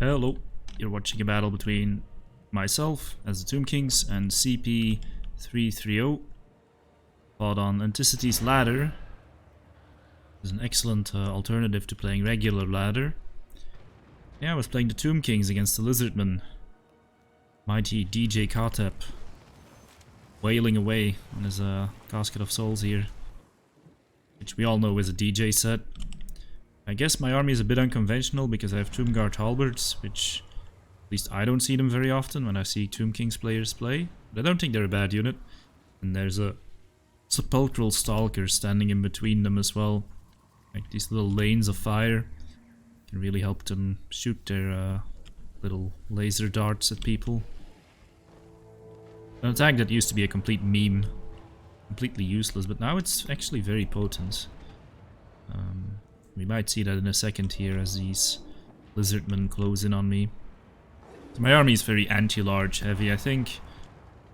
Hello, you're watching a battle between myself as the Tomb Kings and CP330, fought on Anticity's Ladder. It's an excellent alternative to playing regular ladder. Yeah, I was playing the Tomb Kings against the Lizardmen. Mighty DJ Khatep wailing away on his Casket of Souls here, which we all know is a DJ set. I guess my army is a bit unconventional because I have Tomb Guard Halberds, which at least I don't see them very often when I see Tomb Kings players play. But I don't think they're a bad unit. And there's a Sepulchral Stalker standing in between them as well. Like these little lanes of fire can really help them shoot their little laser darts at people. An attack that used to be a complete meme, completely useless, but now it's actually very potent. We might see that in a second here as these lizardmen close in on me. So my army is very anti-large heavy. I think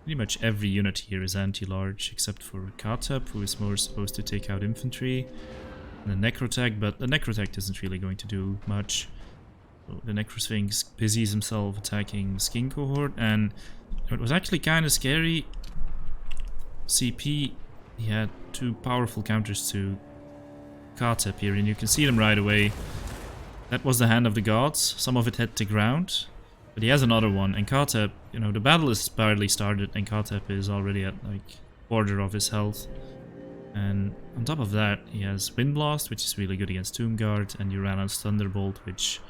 pretty much every unit here is anti-large except for Khatep, who is more supposed to take out infantry, and the Necrotech, but the Necrotech isn't really going to do much. So the Necrosphinx busies himself attacking the Skin Cohort, and it was actually kind of scary. CP, he had two powerful counters to Khatep here, and you can see them right away. That was the Hand of the Gods. Some of it hit the ground, but he has another one. And Khatep, you know, the battle is barely started, and Khatep is already at like quarter of his health. And on top of that, he has Wind Blast, which is really good against Tomb Guard, and Urana's Thunderbolt, which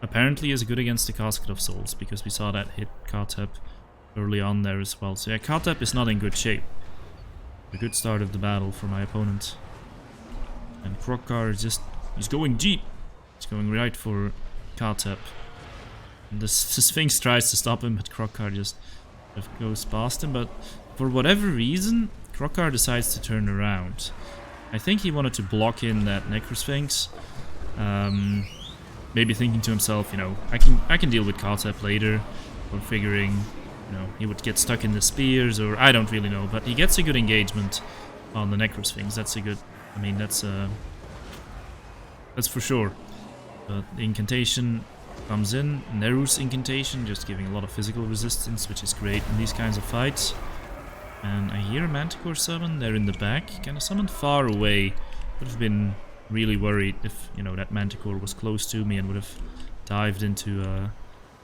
apparently is good against the Casket of Souls, because we saw that hit Khatep early on there as well. So yeah, Khatep is not in good shape. A good start of the battle for my opponent. And Krokkar is just, he's going deep. He's going right for Khatep. And the Sphinx tries to stop him, but Krokkar just goes past him. But for whatever reason, Krokkar decides to turn around. I think he wanted to block in that Necrosphinx. Maybe thinking to himself, you know, I can deal with Khatep later. Or figuring, you know, he would get stuck in the spears, or I don't really know. But he gets a good engagement on the Necrosphinx. That's a good, I mean, that's for sure. But the incantation comes in, Neru's incantation, just giving a lot of physical resistance, which is great in these kinds of fights. And I hear a Manticore summon, they're in the back, kind of summoned far away. Would have been really worried if, you know, that Manticore was close to me and would have dived into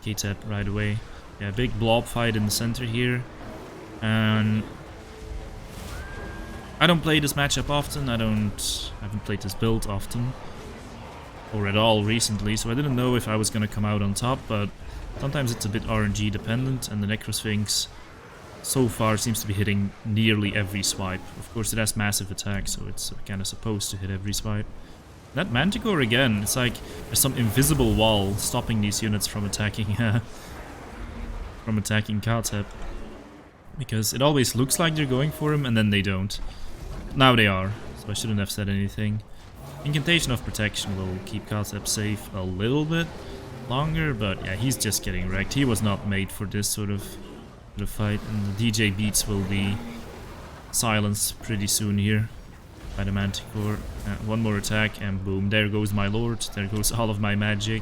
Khatep right away. Yeah, big blob fight in the center here. And I don't play this matchup often. I haven't played this build often, or at all recently, so I didn't know if I was gonna come out on top, but sometimes it's a bit RNG dependent, and the Necrosphinx so far seems to be hitting nearly every swipe. Of course it has massive attack, so it's kind of supposed to hit every swipe. That Manticore again, it's like there's some invisible wall stopping these units from attacking Khatep. Because it always looks like they're going for him, and then they don't. Now they are, so I shouldn't have said anything. Incantation of Protection will keep Khatep safe a little bit longer, but yeah, he's just getting wrecked. He was not made for this sort of fight, and the DJ beats will be silenced pretty soon here by the Manticore. One more attack, and boom, there goes my lord, there goes all of my magic.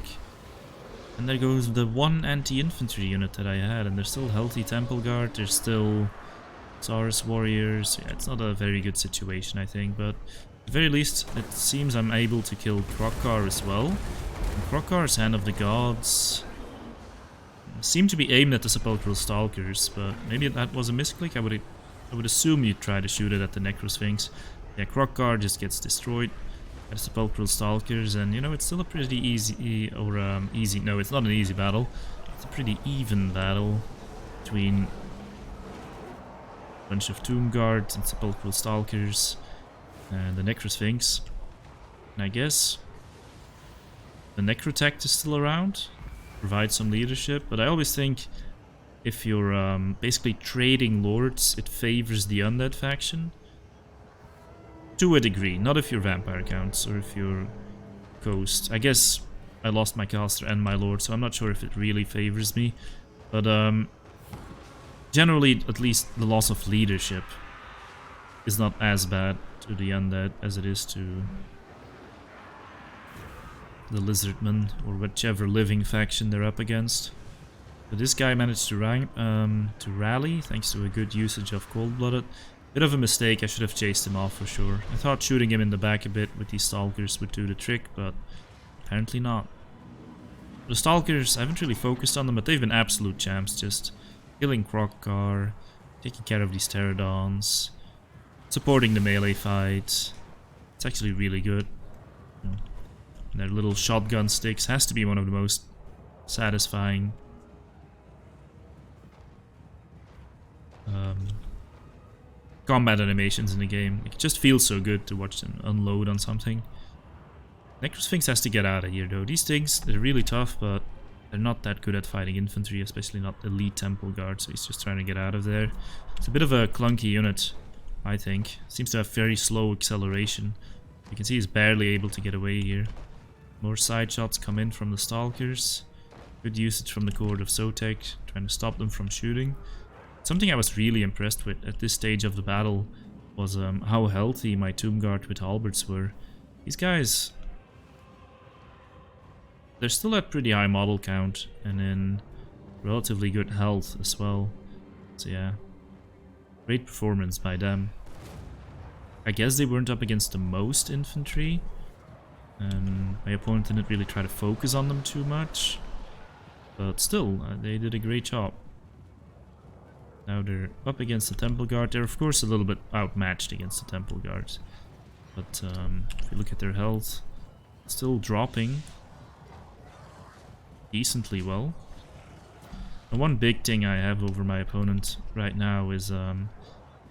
And there goes the one anti-infantry unit that I had, and there's still healthy Temple Guard, there's still Saurus Warriors. Yeah, it's not a very good situation, I think, but at the very least, it seems I'm able to kill Krokkar as well. And Krokkar's Hand of the Gods seem to be aimed at the Sepulchral Stalkers, but maybe that was a misclick. I would assume you'd try to shoot it at the Necrosphinx. Yeah, Krokkar just gets destroyed by the Sepulchral Stalkers, and you know, it's still a pretty easy, or no, it's not an easy battle. It's a pretty even battle between a bunch of Tomb Guards and Sepulchral Stalkers and the Necrosphinx. And I guess the Necrotech is still around, provides some leadership, but I always think if you're basically trading lords, it favors the undead faction. To a degree, not if you're vampire counts or if you're ghost. I guess I lost my caster and my lord, so I'm not sure if it really favors me. But generally, at least the loss of leadership is not as bad to the undead as it is to the Lizardmen, or whichever living faction they're up against. But this guy managed to rally, thanks to a good usage of Cold-Blooded. Bit of a mistake, I should have chased him off for sure. I thought shooting him in the back a bit with these Stalkers would do the trick, but apparently not. The Stalkers, I haven't really focused on them, but they've been absolute champs, just killing Krokkar, taking care of these Pterodons, supporting the melee fight. It's actually really good. And their little shotgun sticks has to be one of the most satisfying combat animations in the game. It just feels so good to watch them unload on something. Necrosphinx has to get out of here though. These things, they're really tough, but they're not that good at fighting infantry, especially not elite temple guard, so he's just trying to get out of there. It's a bit of a clunky unit, I think. Seems to have very slow acceleration. You can see he's barely able to get away here. More side shots come in from the Stalkers. Good usage from the Court of Sotek, trying to stop them from shooting. Something I was really impressed with at this stage of the battle was how healthy my Tomb Guard with halberds were. These guys, they're still at pretty high model count and in relatively good health as well. So yeah, great performance by them. I guess they weren't up against the most infantry, and my opponent didn't really try to focus on them too much, but still, they did a great job. Now they're up against the Temple Guard. They're of course a little bit outmatched against the Temple Guard, but if you look at their health, still dropping decently well. And one big thing I have over my opponent right now is the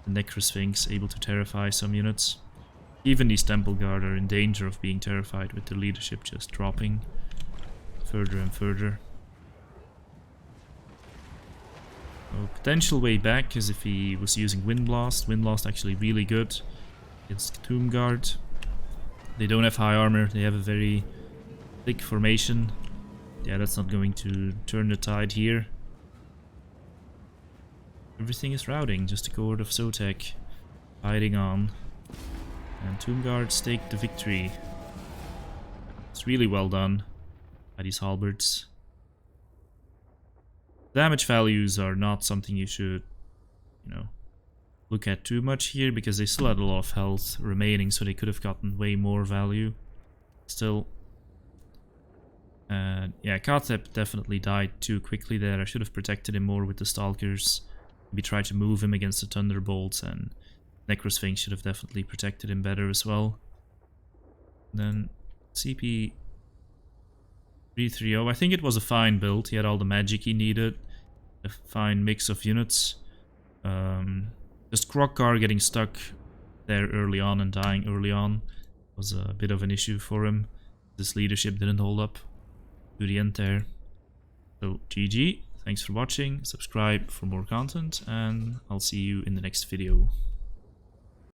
Necrosphinx able to terrify some units. Even these Temple Guard are in danger of being terrified with their leadership just dropping further and further. So potential way back is if he was using Wind Blast. Wind Blast actually really good against Tomb Guard. They don't have high armor, they have a very thick formation. Yeah, that's not going to turn the tide here. Everything is routing, just a Court of Sotek fighting on. And Tomb Guards take the victory. It's really well done by these halberds. Damage values are not something you should, look at too much here, because they still had a lot of health remaining, so they could have gotten way more value. Still, yeah, Khatep definitely died too quickly there. I should have protected him more with the Stalkers. Maybe tried to move him against the Thunderbolts, and Necrosphinx should have definitely protected him better as well. And then CP 330, I think it was a fine build. He had all the magic he needed, a fine mix of units. Just Krokkar getting stuck there early on and dying early on was a bit of an issue for him. This leadership didn't hold up to the end there. So GG, thanks for watching, subscribe for more content, and I'll see you in the next video.